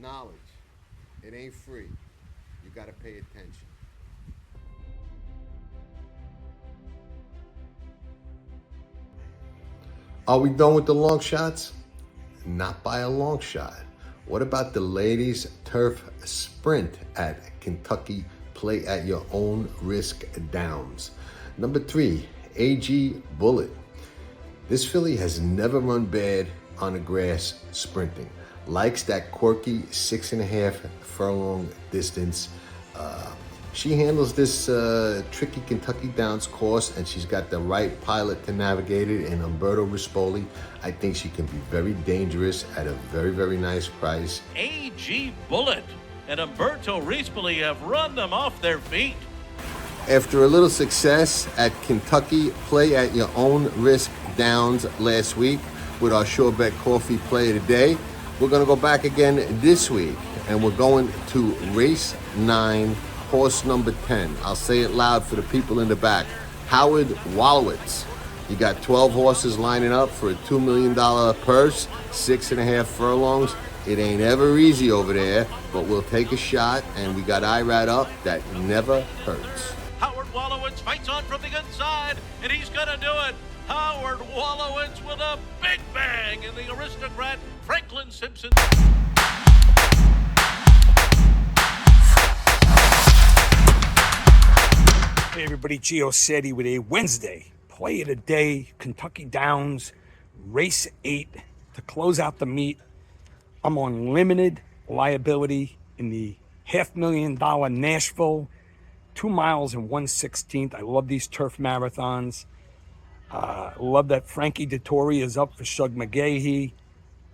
knowledge. It ain't free. You got to pay attention. Are we done with the long shots? Not by a long shot. What about the ladies' turf sprint at Kentucky Play at Your Own Risk Downs? Number 3, AG Bullet. This filly has never run bad on the grass sprinting. Likes that quirky 6.5 furlong distance. She handles this tricky Kentucky Downs course, and she's got the right pilot to navigate it in Umberto Rispoli. I think she can be very dangerous at a very, very nice price. AG Bullet and Umberto Rispoli have run them off their feet. After a little success at Kentucky Play at Your Own Risk Downs last week with our Sure Bet Coffee Play of the Day, we're going to go back again this week, and we're going to race 9, horse number 10. I'll say it loud for the people in the back. Howard Wolowitz. You got 12 horses lining up for a $2 million purse, 6.5 furlongs. It ain't ever easy over there, but we'll take a shot, and we got IRAD up that never hurts. Howard Wolowitz fights on from the inside, and he's going to do it. Howard Wolowitz with a big bang in the aristocrat Franklin Simpson. Hey everybody, Gio Setti with a Wednesday play of the day, Kentucky Downs, race 8 to close out the meet. I'm on limited liability in the $500,000 Nashville, 2 miles and 1/16. I love these turf marathons. Love that Frankie Dettori is up for Shug McGahee.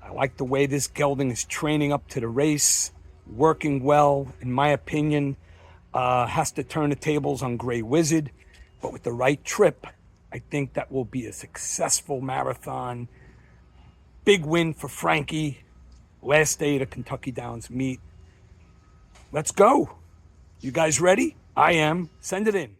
I like the way this gelding is training up to the race, working well, in my opinion. Has to turn the tables on Grey Wizard, but with the right trip, I think that will be a successful marathon. Big win for Frankie. Last day of the Kentucky Downs meet. Let's go. You guys ready? I am. Send it in.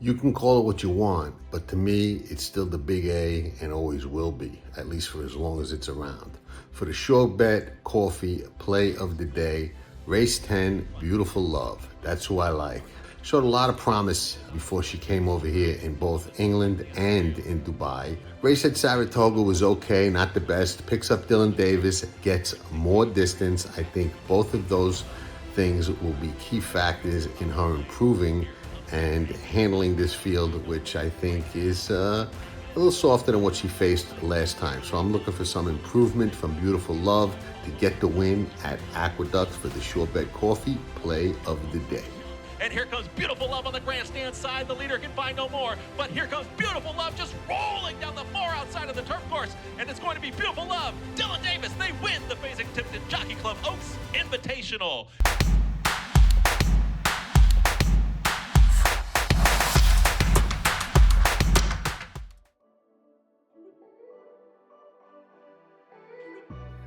You can call it what you want, but to me, it's still the big A and always will be, at least for as long as it's around. For the Sure Bet Coffee Play of the Day, race 10, Beautiful Love. That's who I like. Showed a lot of promise before she came over here in both England and in Dubai. Race at Saratoga was okay, not the best. Picks up Dylan Davis, gets more distance. I think both of those things will be key factors in her improving and handling this field, which I think is a little softer than what she faced last time. So I'm looking for some improvement from Beautiful Love to get the win at Aqueduct for the Sure Bet Coffee Play of the Day. And here comes Beautiful Love on the grandstand side. The leader can find no more. But here comes Beautiful Love just rolling down the far outside of the turf course. And it's going to be Beautiful Love. Dylan Davis, they win the Fasig-Tipton Jockey Club Oaks Invitational.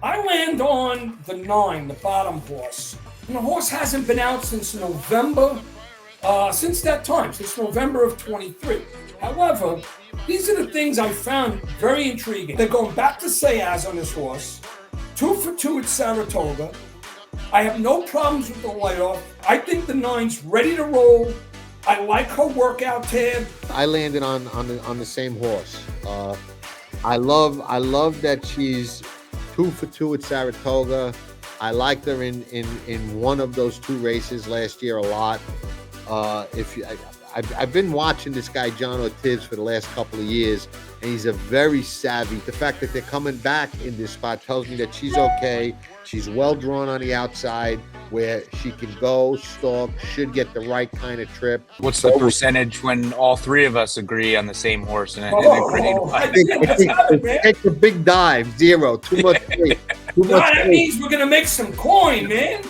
I land on the 9, the bottom horse. And the horse hasn't been out since November, since November of 23. However, these are the things I found very intriguing. They're going back to Sayaz on this horse, 2 for 2 at Saratoga. I have no problems with the layoff. I think the 9's ready to roll. I like her workout tab. I landed on the same horse. I love that she's 2 for 2 at Saratoga. I liked her in one of those 2 races last year a lot. I've been watching this guy John Ortiz for the last couple of years, and he's a very savvy. The fact that they're coming back in this spot tells me that she's okay. She's well drawn on the outside where she can go, stalk, should get the right kind of trip. What's the percentage when all 3 of us agree on the same horse in a grade? I think take a big dive, 0, too much weight. That means we're going to make some coin, man.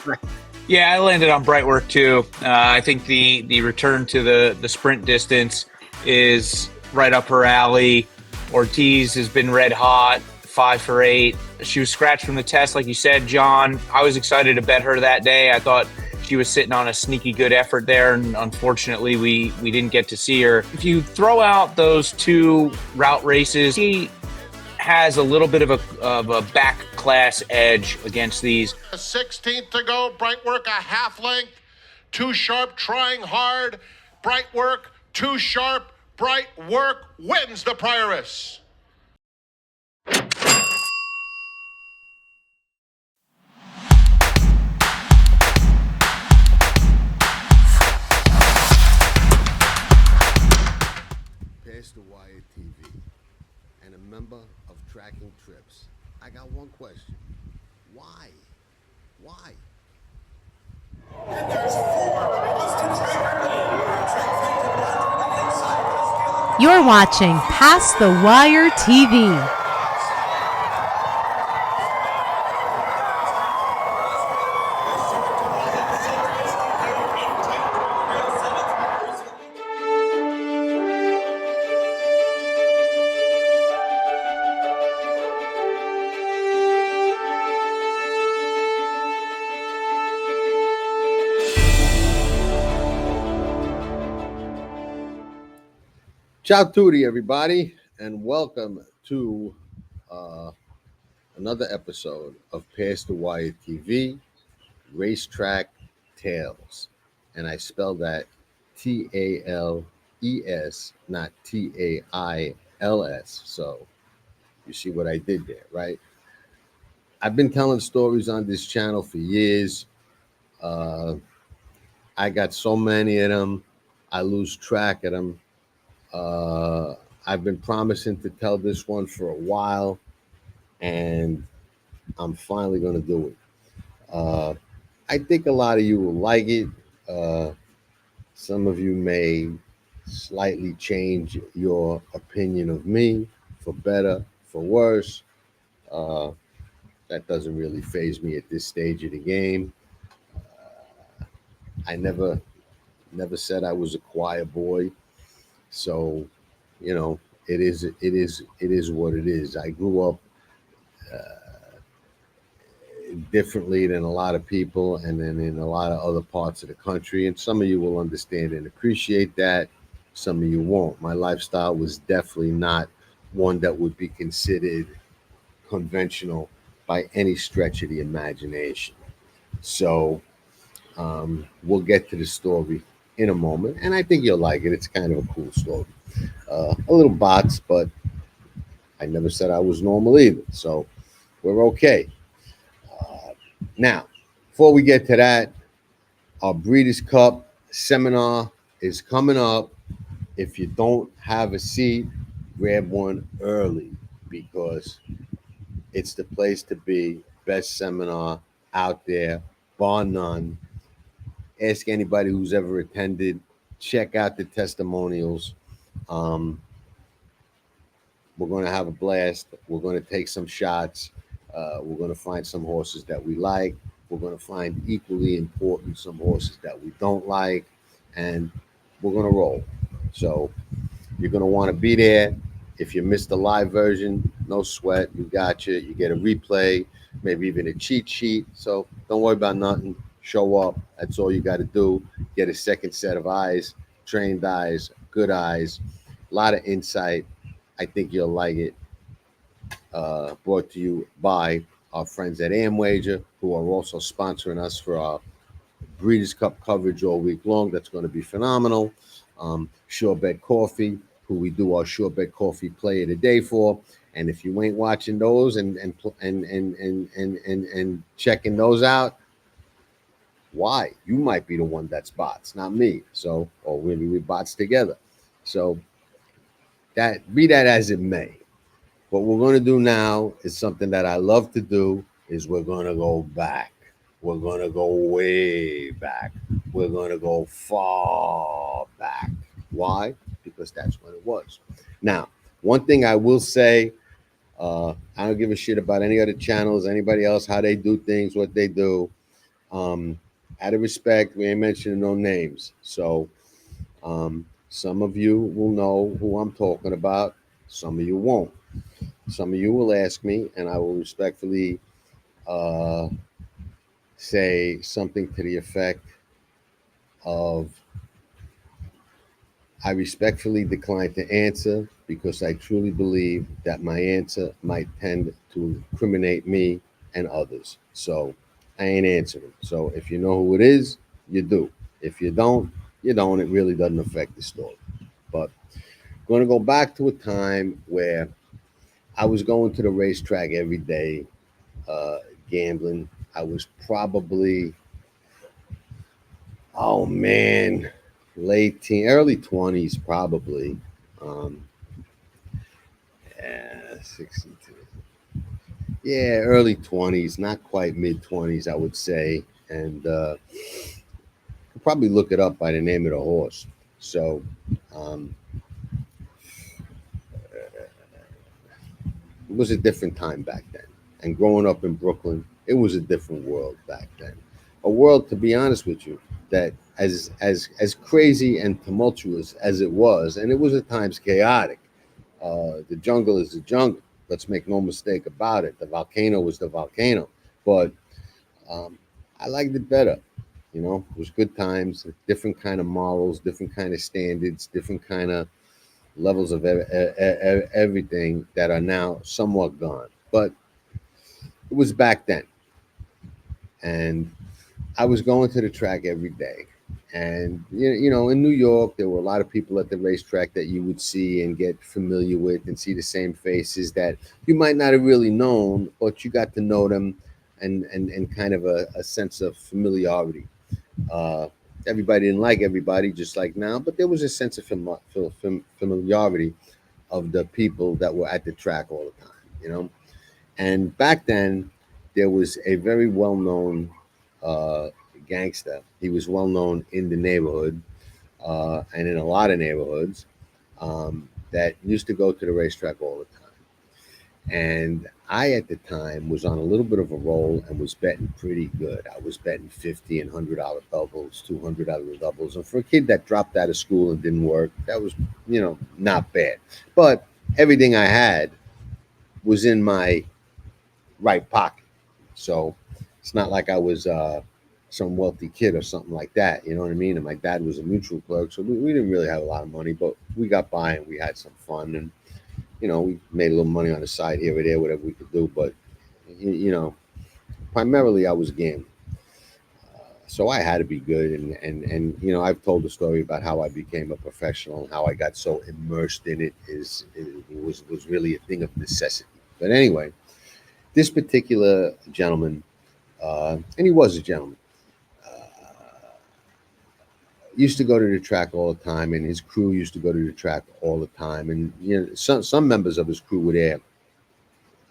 Yeah, I landed on Brightwork too. I think the return to the sprint distance is right up her alley. Ortiz has been red hot, 5 for 8. She was scratched from the test, like you said, John. I was excited to bet her that day. I thought She was sitting on a sneaky good effort there, and unfortunately, we didn't get to see her. If you throw out those 2 route races, she has a little bit of a back class edge against these. 16th to go. Bright Work a half length. Too Sharp trying hard. Bright Work, Too Sharp. Bright Work wins the Prioress. Past the Wire TV and a member of Tracking Trips. I got one question. Why? Why? You're watching Past the Wire TV. Ciao tutti, everybody, and welcome to another episode of Past the Wire TV, Racetrack Tales. And I spell that Tales, not Tails. So you see what I did there, right? I've been telling stories on this channel for years. I got so many of them, I lose track of them. I've been promising to tell this one for a while, and I'm finally going to do it. I think a lot of you will like it. Some of you may slightly change your opinion of me for better, for worse. That doesn't really faze me at this stage of the game. I never said I was a choir boy. So, you know, it is what it is. I grew up differently than a lot of people, and then in a lot of other parts of the country. And some of you will understand and appreciate that. Some of you won't. My lifestyle was definitely not one that would be considered conventional by any stretch of the imagination. So we'll get to the story in a moment, and I think you'll like it. It's kind of a cool story. A little bots, but I never said I was normal either, so we're okay. Now, before we get to that, our Breeders' Cup seminar is coming up. If you don't have a seat, grab one early, because it's the place to be. Best seminar out there, bar none. Ask anybody who's ever attended. Check out the testimonials. We're going to have a blast. We're going to take some shots. We're going to find some horses that we like. We're going to find equally important some horses that we don't like. And we're going to roll. So you're going to want to be there. If you missed the live version, no sweat. We got you. You get a replay, maybe even a cheat sheet. So don't worry about nothing. Show up. That's all you got to do. Get a second set of eyes, trained eyes, good eyes, a lot of insight. I think you'll like it. Brought to you by our friends at Amwager, who are also sponsoring us for our Breeders' Cup coverage all week long. That's going to be phenomenal. Sure Bet Coffee, who we do our Sure Bet Coffee play of the day for. And if you ain't watching those and checking those out, why? You might be the one that's bots, not me. So, or maybe we bots together. So that, be that as it may. What we're going to do now is something that I love to do, is we're going to go back. We're going to go way back. We're going to go far back. Why? Because that's when it was. Now, one thing I will say, I don't give a shit about any other channels, anybody else, how they do things, what they do. Out of respect, we ain't mentioning no names. So some of you will know who I'm talking about. Some of you won't. Some of you will ask me, and I will respectfully say something to the effect, of I respectfully decline to answer because I truly believe that my answer might tend to incriminate me and others. So I ain't answering. So if you know who it is, you do. If you don't, you don't. It really doesn't affect the story. But I'm going to go back to a time where I was going to the racetrack every day, uh, gambling. I was probably, oh man, early 20s probably. Um, 62. Yeah, early 20s, not quite mid 20s, I would say. And you probably look it up by the name of the horse. So um, it was a different time back then. And growing up in Brooklyn, it was a different world back then. A world, to be honest with you, that as crazy and tumultuous as it was, and it was at times chaotic. The jungle is the jungle. Let's make no mistake about it. The volcano was the volcano, but um, I liked it better. You know, it was good times, different kind of morals, different kind of standards, different kind of levels of everything that are now somewhat gone. But it was back then, and I was going to the track every day. And you know, in New York, there were a lot of people at the racetrack that you would see and get familiar with, and see the same faces that you might not have really known, but you got to know them, and kind of a sense of familiarity. Uh, Everybody didn't like everybody, just like now, but there was a sense of familiarity of the people that were at the track all the time. You know, and back then, there was a very well known uh, gangster. He was well known in the neighborhood and in a lot of neighborhoods that used to go to the racetrack all the time. And I, at the time, was on a little bit of a roll and was betting pretty good. I was betting 50 and $100 doubles, $200 doubles. And for a kid that dropped out of school and didn't work, that was, you know, not bad. But everything I had was in my right pocket. So it's not like I was some wealthy kid or something like that. You know what I mean? And my dad was a mutual clerk. So we didn't really have a lot of money, but we got by and we had some fun. And, you know, we made a little money on the side here or there, whatever we could do. But, you know, primarily I was gambling. So I had to be good. And you know, I've told the story about how I became a professional and how I got so immersed in it was really a thing of necessity. But anyway, this particular gentleman, and he was a gentleman, used to go to the track all the time, and his crew used to go to the track all the time. And you know, some members of his crew were there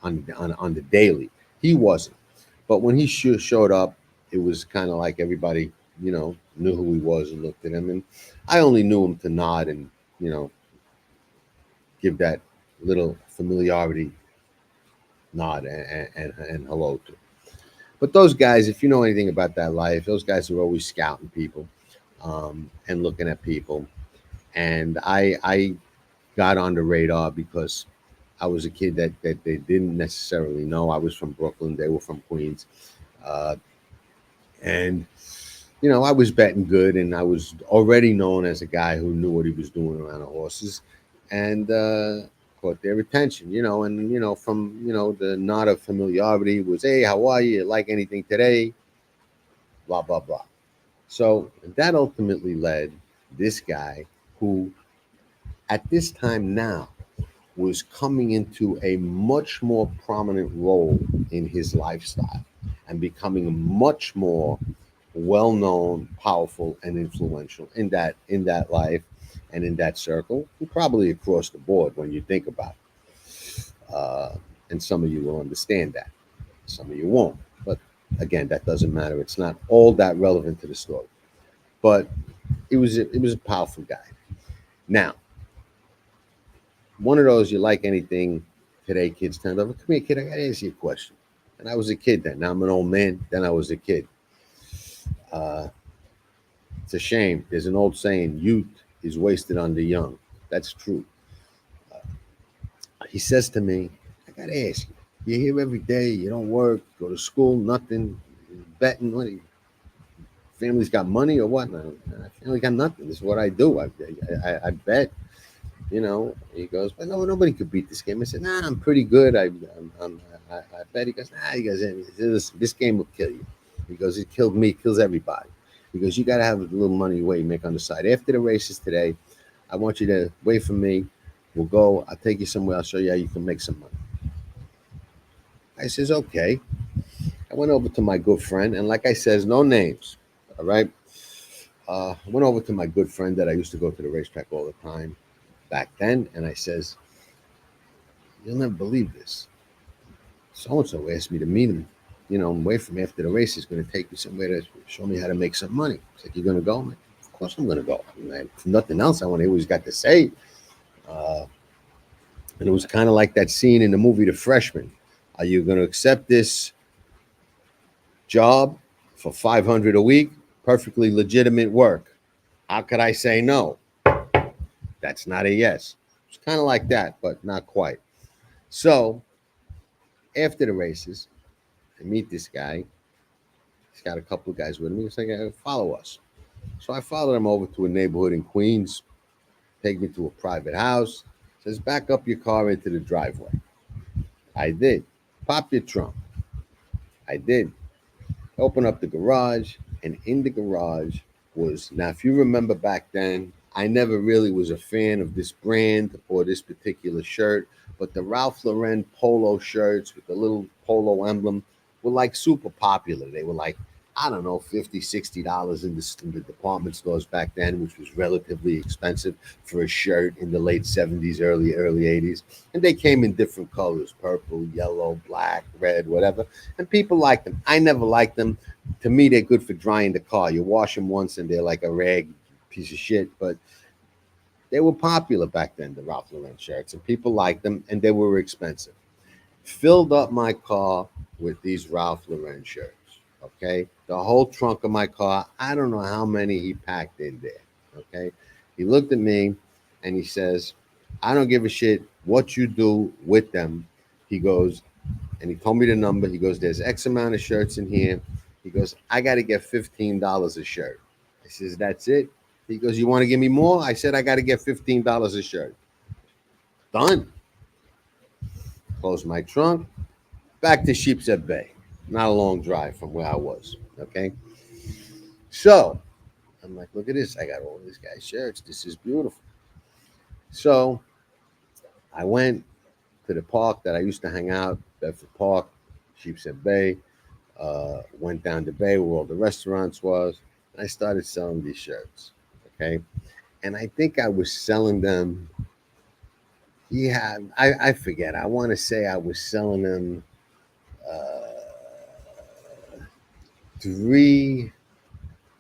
on the daily. He wasn't, but when he showed up, it was kind of like everybody, you know, knew who he was and looked at him. And I only knew him to nod and, you know, give that little familiarity nod and hello to. But those guys, if you know anything about that life, those guys are always scouting people and looking at people. And I got on the radar because I was a kid that they didn't necessarily know. I was from Brooklyn. They were from Queens. Uh, and, you know, I was betting good, and I was already known as a guy who knew what he was doing around the horses. And caught their attention, you know, and, you know, from, you know, the nod of familiarity was, hey, how are you? Like anything today? Blah, blah, blah. So that ultimately led this guy who at this time now was coming into a much more prominent role in his lifestyle and becoming much more well-known, powerful, and influential in that life and in that circle, and probably across the board when you think about it. And some of you will understand that, some of you won't. But again, that doesn't matter. It's not all that relevant to the story. But it was a powerful guy. Now, one of those, you like anything today, kids turned over. Come here, kid. I gotta ask you a question. And I was a kid then. Now I'm an old man. Then I was a kid. Uh, it's a shame. There's an old saying: "Youth is wasted on the young." That's true. He says to me, "I gotta ask you. You're here every day. You don't work, go to school, nothing, betting. What are you, family's got money or what? No, my family got nothing. This is what I do. I bet. You know, he goes, but no, nobody could beat this game. I said, nah, I'm pretty good. I bet. He goes, nah. He goes, this game will kill you. He goes, it killed me, kills everybody. He goes, you got to have a little money where you make on the side. After the races today, I want you to wait for me. We'll go. I'll take you somewhere. I'll show you how you can make some money. I says, okay. I went over to my good friend, and like I says, no names. All right. I went over to my good friend that I used to go to the racetrack all the time back then, and I says, you'll never believe this. So-and-so asked me to meet him, you know, wait for me after the race. He's going to take me somewhere to show me how to make some money. He's like, you're going to go? I'm like, of course I'm going to go. I mean, if nothing else, I want to hear what he's got to say. And it was kind of like that scene in the movie The Freshman. Are you going to accept this job for $500 a week? Perfectly legitimate work. How could I say no? That's not a yes. It's kind of like that, but not quite. So after the races, I meet this guy. He's got a couple of guys with him. He's like, follow us. So I followed him over to a neighborhood in Queens, take me to a private house, says, back up your car into the driveway. I did. Pop your trunk. I did. Open up the garage, and in the garage was, now if you remember back then, I never really was a fan of this brand or this particular shirt, but the Ralph Lauren polo shirts with the little polo emblem were like super popular. They were like, I don't know, $50, $60 in the department stores back then, which was relatively expensive for a shirt in the late 70s, early 80s. And they came in different colors, purple, yellow, black, red, whatever. And people liked them. I never liked them. To me, they're good for drying the car. You wash them once and they're like a rag piece of shit. But they were popular back then, the Ralph Lauren shirts, and people liked them, and they were expensive. Filled up my car with these Ralph Lauren shirts. Okay, the whole trunk of my car. I don't know how many he packed in there. Okay, he looked at me and he says, I don't give a shit what you do with them. He goes, and he told me the number. He goes, there's X amount of shirts in here. He goes, I got to get $15 a shirt. I says, that's it? He goes, you want to give me more? I said, I got to get $15 a shirt. Done. Close my trunk. Back to Sheepshead Bay. Not a long drive from where I was, okay? So I'm like, look at this. I got all these guys' shirts. This is beautiful. So I went to the park that I used to hang out, Bedford Park, Sheepshead Bay. Went down to Bay where all the restaurants was. And I started selling these shirts, okay? And I think I was selling them. Yeah, I forget. I want to say I was selling them 3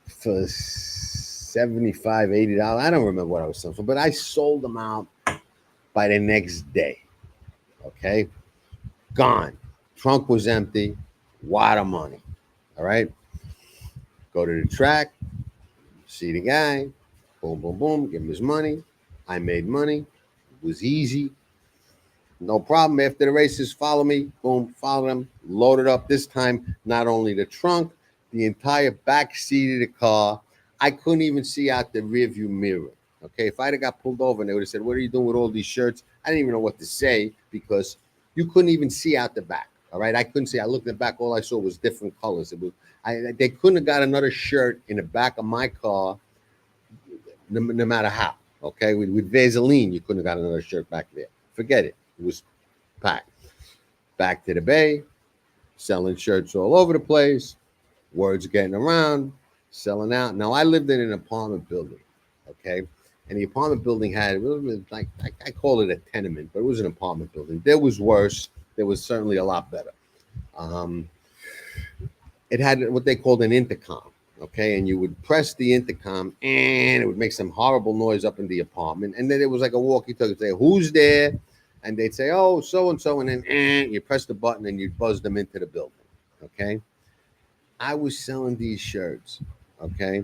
for $75, $80. I don't remember what I was selling for, but I sold them out by the next day. Okay, gone. Trunk was empty. Wad of money. All right. Go to the track. See the guy. Boom, boom, boom. Give him his money. I made money. It was easy. No problem. After the races, follow me. Boom, follow them. Loaded up this time. Not only the trunk, the entire back seat of the car. I couldn't even see out the rearview mirror. Okay, if I'd have got pulled over and they would have said, what are you doing with all these shirts? I didn't even know what to say because you couldn't even see out the back. All right, I couldn't see. I looked at the back. All I saw was different colors. They couldn't have got another shirt in the back of my car, no matter how. Okay, with Vaseline, you couldn't have got another shirt back there. Forget it. It was packed. Back to the Bay, selling shirts all over the place. Words getting around, selling out. Now, I lived in an apartment building, okay? And the apartment building had, it was like, I call it a tenement, but it was an apartment building. There was worse. There was certainly a lot better. It had what they called an intercom, okay? And you would press the intercom, and it would make some horrible noise up in the apartment. And then it was like a walkie-talkie. Say, who's there? And they'd say, oh, so-and-so. And then you press the button, and you'd buzz them into the building, okay? I was selling these shirts, okay?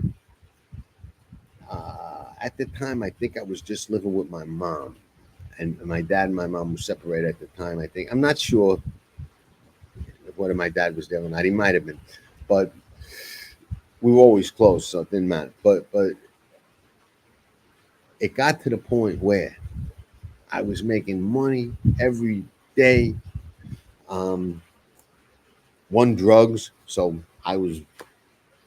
At the time, I think I was just living with my mom. And my dad and my mom were separated at the time, I think. I'm not sure whether my dad was there or not. He might have been. But we were always close, so it didn't matter. But it got to the point where I was making money every day. One drugs, so I was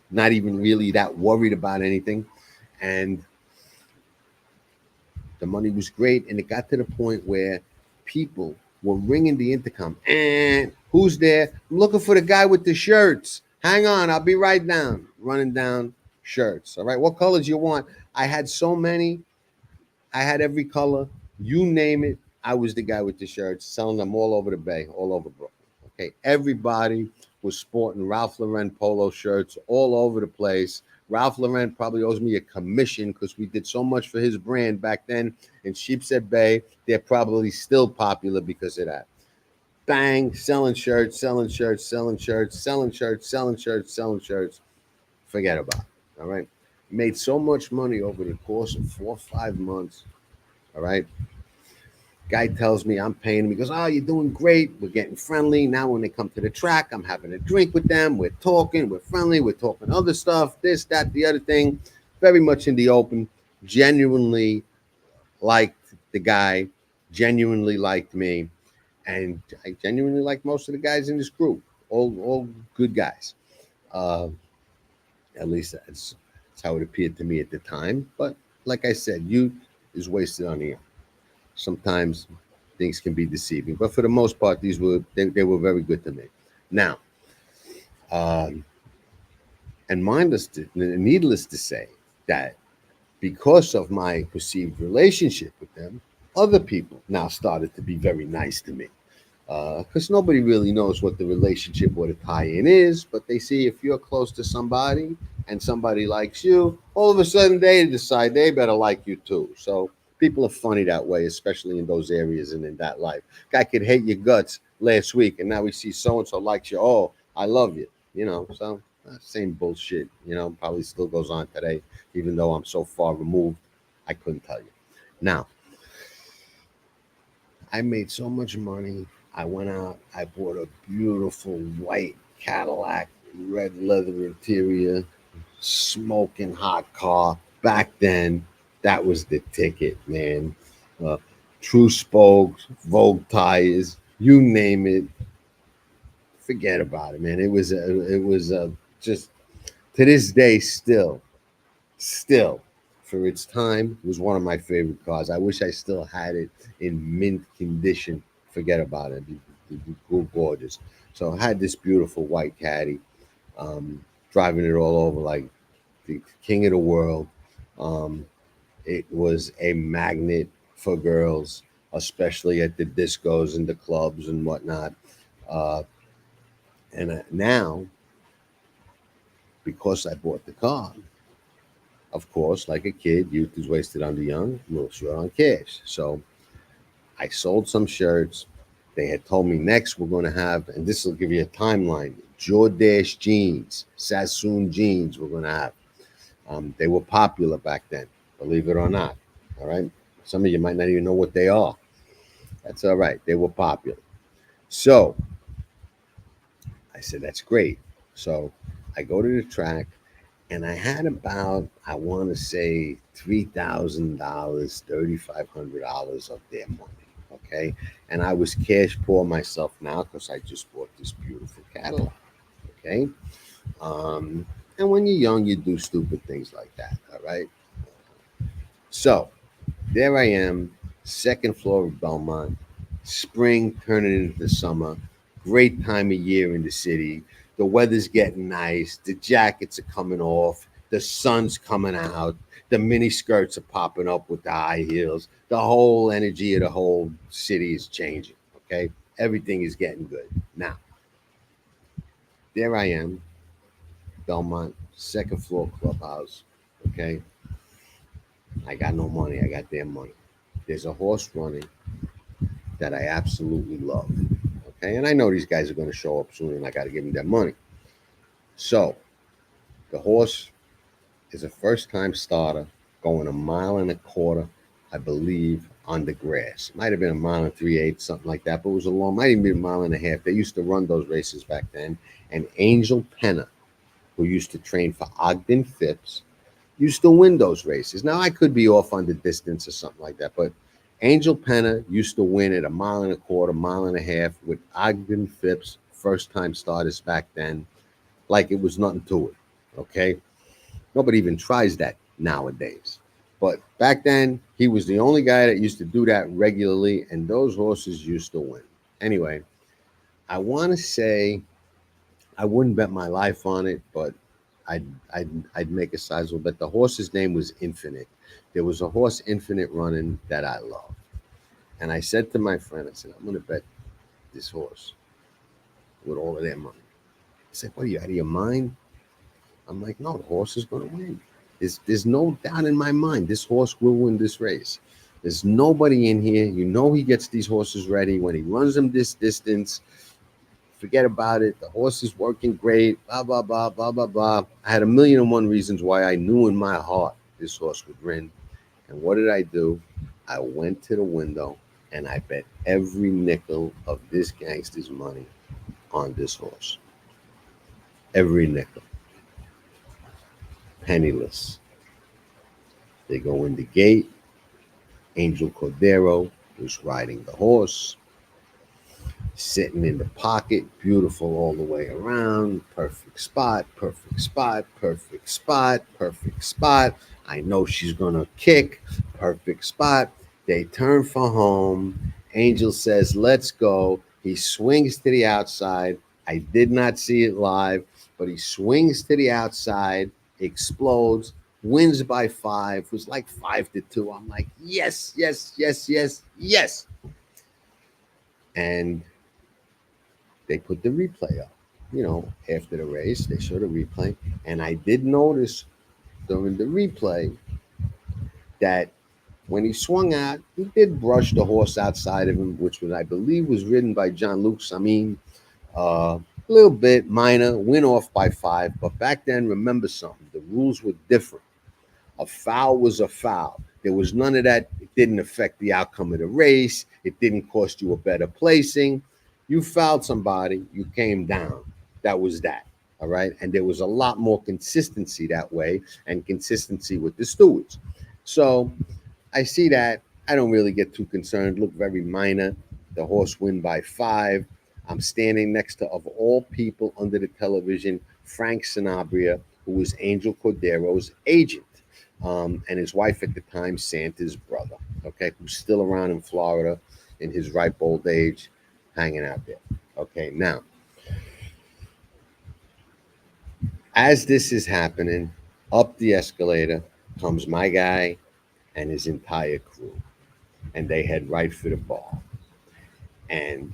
not even really that worried about anything, and the money was great. And it got to the point where people were ringing the intercom. And who's there? I'm looking for the guy with the shirts. Hang on, I'll be right down. Running down shirts. All right, what colors you want? I had so many. I had every color. You name it. I was the guy with the shirts, selling them all over the Bay, all over Brooklyn. Okay, everybody was sporting Ralph Lauren polo shirts all over the place. Ralph Lauren probably owes me a commission because we did so much for his brand back then in Sheepshead Bay. They're probably still popular because of that. Bang, selling shirts, selling shirts, selling shirts, selling shirts, selling shirts, selling shirts. Forget about it. All right. Made so much money over the course of 4 or 5 months. All right. Guy tells me I'm paying him. He goes, "Oh, you're doing great. We're getting friendly. Now when they come to the track, I'm having a drink with them. We're talking. We're friendly. We're talking other stuff, this, that, the other thing. Very much in the open. Genuinely liked the guy. Genuinely liked me. And I genuinely like most of the guys in this group. All good guys. At least that's how it appeared to me at the time. But like I said, youth is wasted on the young. Sometimes things can be deceiving, but for the most part, they were very good to me. Now, and needless to say that because of my perceived relationship with them, other people now started to be very nice to me. Because nobody really knows what the relationship or the tie-in is, but they see if you're close to somebody and somebody likes you, all of a sudden they decide they better like you too. So people are funny that way, especially in those areas and in that life. Guy could hate your guts last week, and now we see so-and-so likes you. Oh, I love you. So same bullshit, probably still goes on today, even though I'm so far removed, I couldn't tell you. Now, I made so much money. I went out, I bought a beautiful white Cadillac, red leather interior, smoking hot car. Back then, that was the ticket, man. True spokes, Vogue tires, you name it. Forget about it, man. It was just to this day still for its time was one of my favorite cars. I wish I still had it in mint condition. Forget about it. It gorgeous. So I had this beautiful white caddy, driving it all over like the king of the world. It was a magnet for girls, especially at the discos and the clubs and whatnot. And now, because I bought the car, of course, like a kid, youth is wasted on the young, a little short on cash. So I sold some shirts. They had told me next we're going to have, and this will give you a timeline, Jordache jeans, Sassoon jeans we're going to have. They were popular back then, believe it or not. All right. Some of you might not even know what they are. That's all right. They were popular. So I said, that's great. So I go to the track and I had about, I want to say $3,000, $3,500 of their money. Okay. And I was cash poor myself now because I just bought this beautiful Cadillac. Okay. And when you're young, you do stupid things like that. All right. So there I am, second floor of Belmont, spring turning into summer, great time of year in the city. The weather's getting nice. The jackets are coming off. The sun's coming out. The mini skirts are popping up with the high heels. The whole energy of the whole city is changing. Okay. Everything is getting good. Now, there I am, Belmont, second floor clubhouse. Okay. I got no money. I got their money. There's a horse running that I absolutely love. Okay. And I know these guys are going to show up soon and I got to give them their money. So the horse is a first time starter going 1.25 miles, I believe, on the grass. Might have been 1 3/8 miles, something like that, but it was a long, might even be 1.5 miles. They used to run those races back then. And Angel Penna who used to train for Ogden Phipps, used to win those races. Now, I could be off on the distance or something like that, but Angel Penna used to win at 1.25 miles, 1.5 miles with Ogden Phipps, first-time starters back then, like it was nothing to it, okay? Nobody even tries that nowadays. But back then, he was the only guy that used to do that regularly, and those horses used to win. Anyway, I want to say I wouldn't bet my life on it, but I'd make a sizable bet. The horse's name was Infinite. There was a horse, Infinite, running that I loved. And I said to my friend, I said, I'm going to bet this horse with all of their money. He said, what, are you out of your mind? I'm like, no, the horse is going to win. There's no doubt in my mind this horse will win this race. There's nobody in here. You know he gets these horses ready. When he runs them this distance, forget about it. The horse is working great, blah, blah, blah, blah, blah, blah. I had 1,000,001 reasons why I knew in my heart this horse would win. And what did I do? I went to the window and I bet every nickel of this gangster's money on this horse. Every nickel. Penniless. They go in the gate. Angel Cordero was riding the horse, sitting in the pocket, beautiful all the way around, perfect spot, perfect spot, perfect spot, perfect spot. I know she's gonna kick, perfect spot. They turn for home. Angel says, let's go. He swings to the outside. I did not see it live, but he swings to the outside, explodes, wins by 5, was like 5-2. I'm like, yes, yes, yes, yes, yes. And they put the replay up, after the race, they showed a replay. And I did notice during the replay that when he swung out, he did brush the horse outside of him, which was, I believe, was ridden by John Luke. I mean, a little bit minor, win off by 5. But back then, remember something, the rules were different. A foul was a foul. There was none of that. It didn't affect the outcome of the race. It didn't cost you a better placing. You fouled somebody, you came down. That was that. All right. And there was a lot more consistency that way, and consistency with the stewards. So I see that. I don't really get too concerned. Look very minor. The horse win by 5. I'm standing next to, of all people under the television, Frank Sanabria, who was Angel Cordero's agent. And his wife at the time, Santa's brother, okay, who's still around in Florida in his ripe old age, hanging out there. Okay, now, as this is happening, up the escalator comes my guy and his entire crew, and they head right for the bar. And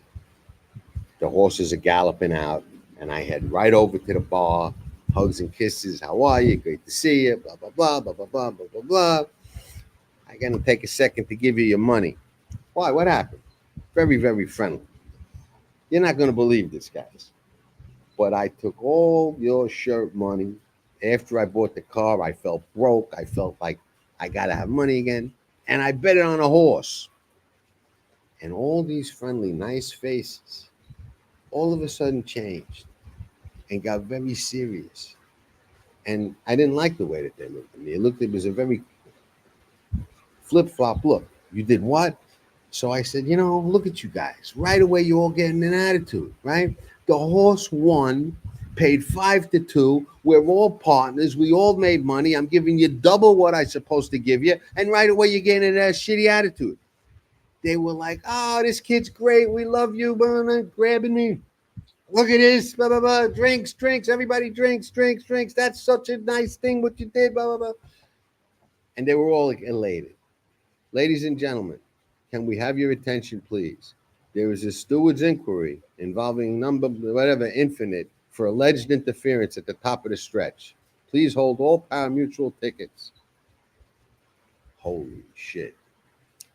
the horses are galloping out, and I head right over to the bar. Hugs and kisses. How are you? Great to see you. Blah, blah, blah, blah, blah, blah, blah, blah, blah. I'm going to take a second to give you your money. Why? What happened? Very, very friendly. You're not going to believe this, guys. But I took all your shirt money. After I bought the car, I felt broke. I felt like I got to have money again. And I bet it on a horse. And all these friendly, nice faces all of a sudden changed and got very serious. And I didn't like the way that they looked at me. It was a very flip-flop look. You did what? So I said, look at you guys. Right away, you're all getting an attitude, right? The horse won, paid 5-2. We're all partners. We all made money. I'm giving you double what I'm supposed to give you. And right away, you're getting a shitty attitude. They were like, oh, this kid's great. We love you. Blah, blah, grabbing me. Look at this, blah, blah, blah. Drinks. Everybody drinks. That's such a nice thing what you did, blah, blah, blah. And they were all elated. Ladies and gentlemen, can we have your attention, please? There is a steward's inquiry involving Infinite, for alleged interference at the top of the stretch. Please hold all pari-mutuel tickets. Holy shit.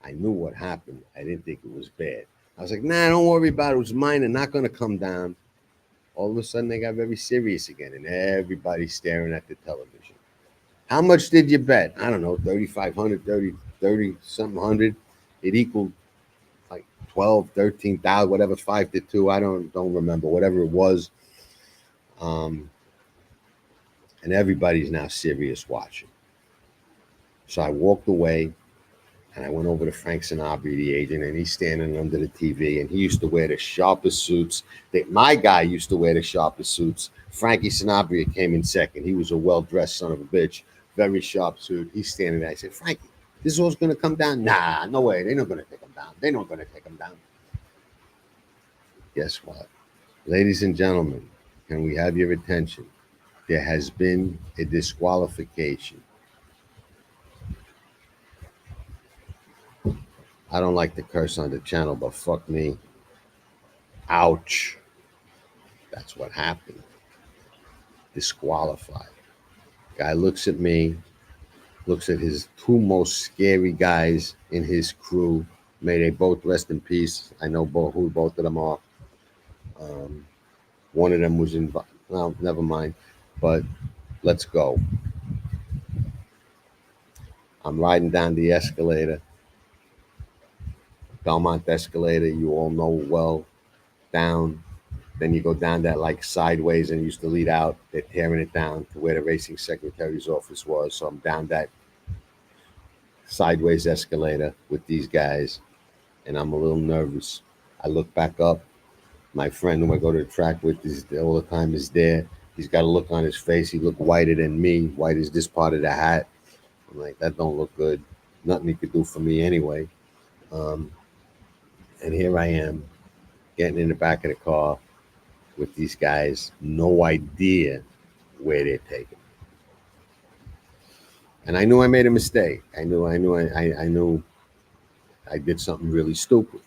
I knew what happened. I didn't think it was bad. I was like, nah, don't worry about it. It was mine and not going to come down. All of a sudden, they got very serious again, and everybody's staring at the television. How much did you bet? I don't know, 3,500, 30 something hundred. It equaled like 12, 13,000, whatever, 5-2. I don't remember, whatever it was. and everybody's now serious watching. So I walked away, and I went over to Frank Sanabria, the agent, and he's standing under the TV, and he used to wear the sharpest suits. My guy used to wear the sharpest suits. Frankie Sanabria came in second. He was a well-dressed son of a bitch, very sharp suit. He's standing there. I said, Frankie, this is what's going to come down? Nah, no way. They're not going to take him down. They're not going to take him down. Guess what? Ladies and gentlemen, can we have your attention? There has been a disqualification. I don't like to curse on the channel, but fuck me. Ouch. That's what happened. Disqualified. Guy looks at me, looks at his two most scary guys in his crew. May they both rest in peace. I know who both of them are. One of them was in, well, never mind. But let's go. I'm riding down the escalator. Belmont escalator, you all know well. Down. Then you go down that like sideways and used to lead out. They're tearing it down to where the racing secretary's office was. So I'm down that sideways escalator with these guys, and I'm a little nervous. I look back up. My friend who I go to the track with is all the time is there. He's got a look on his face. He looked whiter than me. White as this part of the hat. I'm like, that don't look good. Nothing he could do for me anyway. And here I am, getting in the back of the car with these guys, no idea where they're taking. And I knew I made a mistake. I knew I did something really stupid.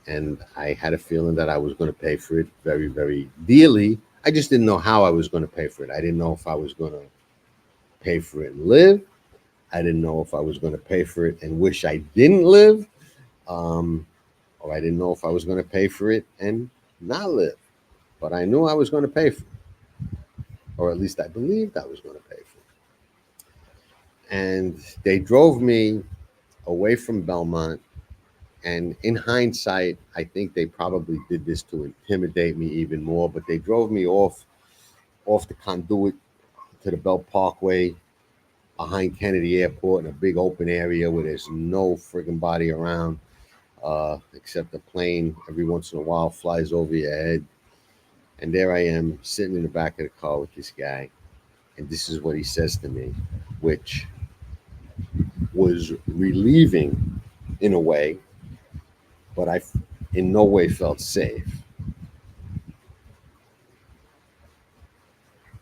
And I had a feeling that I was going to pay for it very, very dearly. I just didn't know how I was going to pay for it. I didn't know if I was going to pay for it and live. I didn't know if I was going to pay for it and wish I didn't live. Or I didn't know if I was going to pay for it and not live. But I knew I was going to pay for it. Or at least I believed I was going to pay for it. And they drove me away from Belmont. And in hindsight, I think they probably did this to intimidate me even more. But they drove me off the conduit to the Belt Parkway behind Kennedy Airport in a big open area where there's no friggin' body around. Except a plane every once in a while flies over your head. And there I am sitting in the back of the car with this guy. And this is what he says to me, which was relieving in a way, but I in no way felt safe.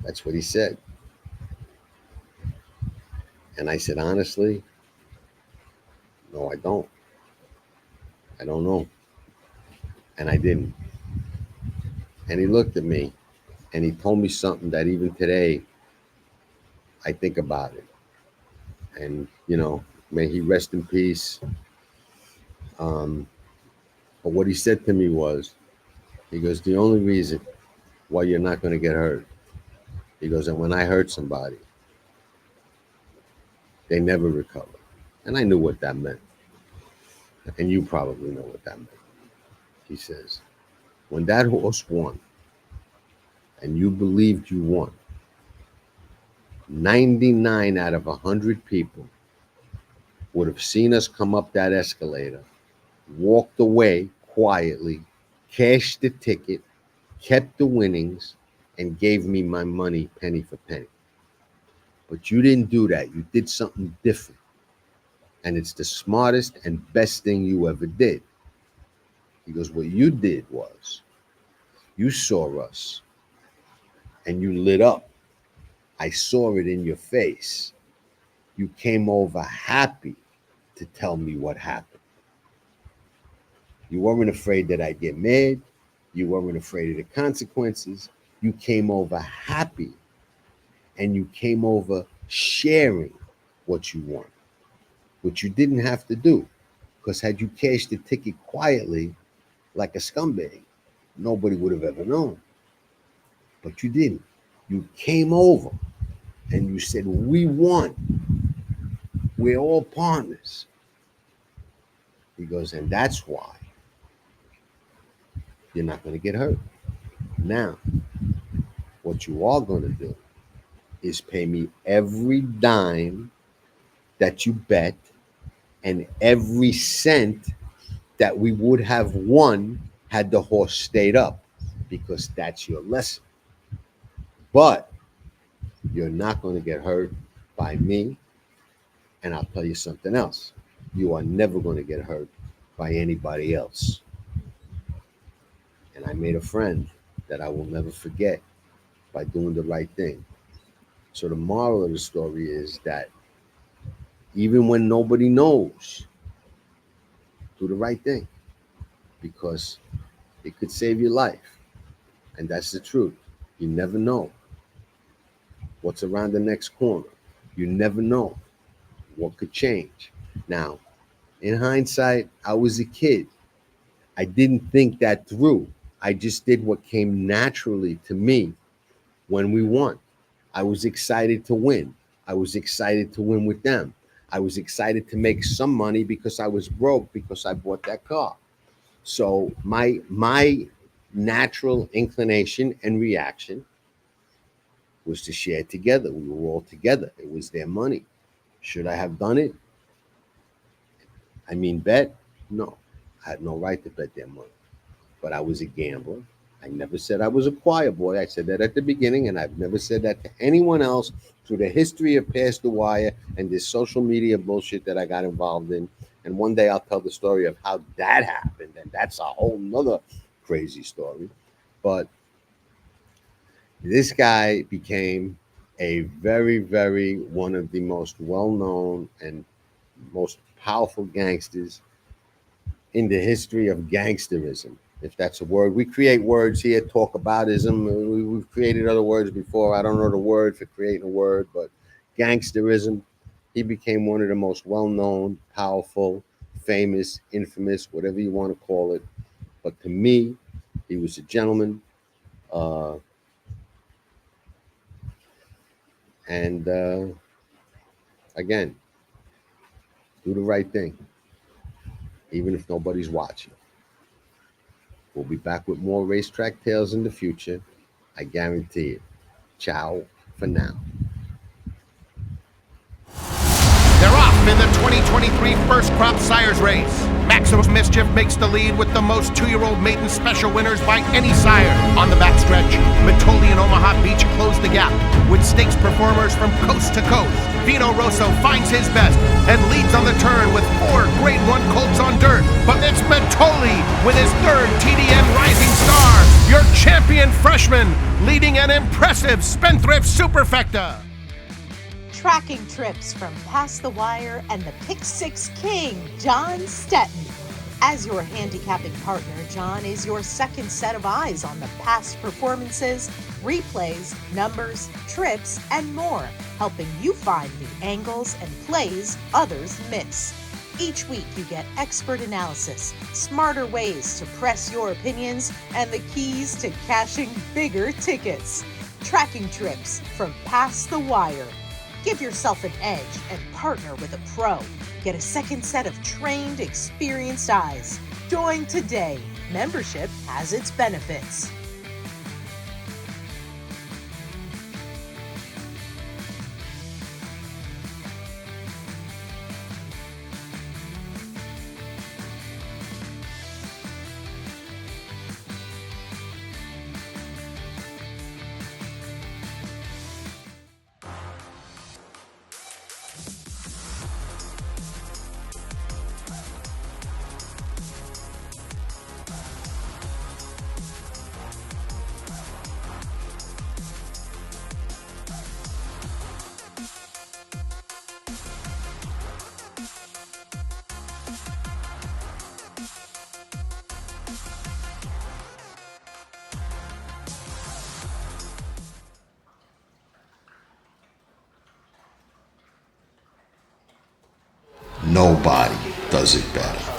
That's what he said. And I said, honestly, no, I don't. I don't know. And I didn't. And he looked at me and he told me something that even today, I think about it. And, you know, may he rest in peace. But what he said to me was, he goes, the only reason why you're not going to get hurt, he goes, and when I hurt somebody, they never recover. And I knew what that meant. And you probably know what that meant. He says, when that horse won, and you believed you won, 99 out of 100 people would have seen us come up that escalator, walked away quietly, cashed the ticket, kept the winnings, and gave me my money penny for penny. But you didn't do that. You did something different. And it's the smartest and best thing you ever did. He goes, what you did was, you saw us and you lit up. I saw it in your face. You came over happy to tell me what happened. You weren't afraid that I'd get mad. You weren't afraid of the consequences. You came over happy, and you came over sharing what you want, which you didn't have to do, because had you cashed the ticket quietly like a scumbag, nobody would have ever known. But you didn't. You came over and you said, we won. We're all partners. He goes, and that's why you're not going to get hurt. Now, what you are going to do is pay me every dime that you bet and every cent that we would have won had the horse stayed up, because that's your lesson. But you're not going to get hurt by me. And I'll tell you something else. You are never going to get hurt by anybody else. And I made a friend that I will never forget by doing the right thing. So the moral of the story is that even when nobody knows, do the right thing, because it could save your life. And that's the truth. You never know what's around the next corner. You never know what could change. Now, in hindsight, I was a kid. I didn't think that through. I just did what came naturally to me when we won. I was excited to win. I was excited to win with them. I was excited to make some money because I was broke because I bought that car. So my natural inclination and reaction was to share together. We were all together. It was their money. Should I have done it? I mean, bet? No. I had no right to bet their money. But I was a gambler. I never said I was a choir boy. I said that at the beginning, and I've never said that to anyone else through the history of Past the Wire and this social media bullshit that I got involved in. And one day I'll tell the story of how that happened, and that's a whole nother crazy story. But this guy became a very, very one of the most well-known and most powerful gangsters in the history of gangsterism, if that's a word. We create words here, talk aboutism. We've created other words before. I don't know the word for creating a word, but gangsterism. He became one of the most well-known, powerful, famous, infamous, whatever you want to call it. But to me, he was a gentleman. Again, do the right thing, even if nobody's watching. We'll be back with more Racetrack Tales in the future. I guarantee it. Ciao for now. They're off in the 2023 First Crop Sires race. Maximum Mischief makes the lead with the most 2-year-old maiden special winners by any sire. On the backstretch, Mitoli and Omaha Beach close the gap with stakes performers from coast to coast. Vino Rosso finds his best and leads on the turn with 4 Grade 1 colts on dirt. But it's Mitoli with his 3rd TDN Rising Star, your champion freshman, leading an impressive Spendthrift Superfecta. Tracking trips from Past the Wire and the Pick Six King, Jon Stettin. As your handicapping partner, Jon is your second set of eyes on the past performances, replays, numbers, trips, and more, helping you find the angles and plays others miss. Each week you get expert analysis, smarter ways to press your opinions, and the keys to cashing bigger tickets. Tracking trips from Past the Wire. Give yourself an edge and partner with a pro. Get a second set of trained, experienced eyes. Join today. Membership has its benefits. Nobody does it better.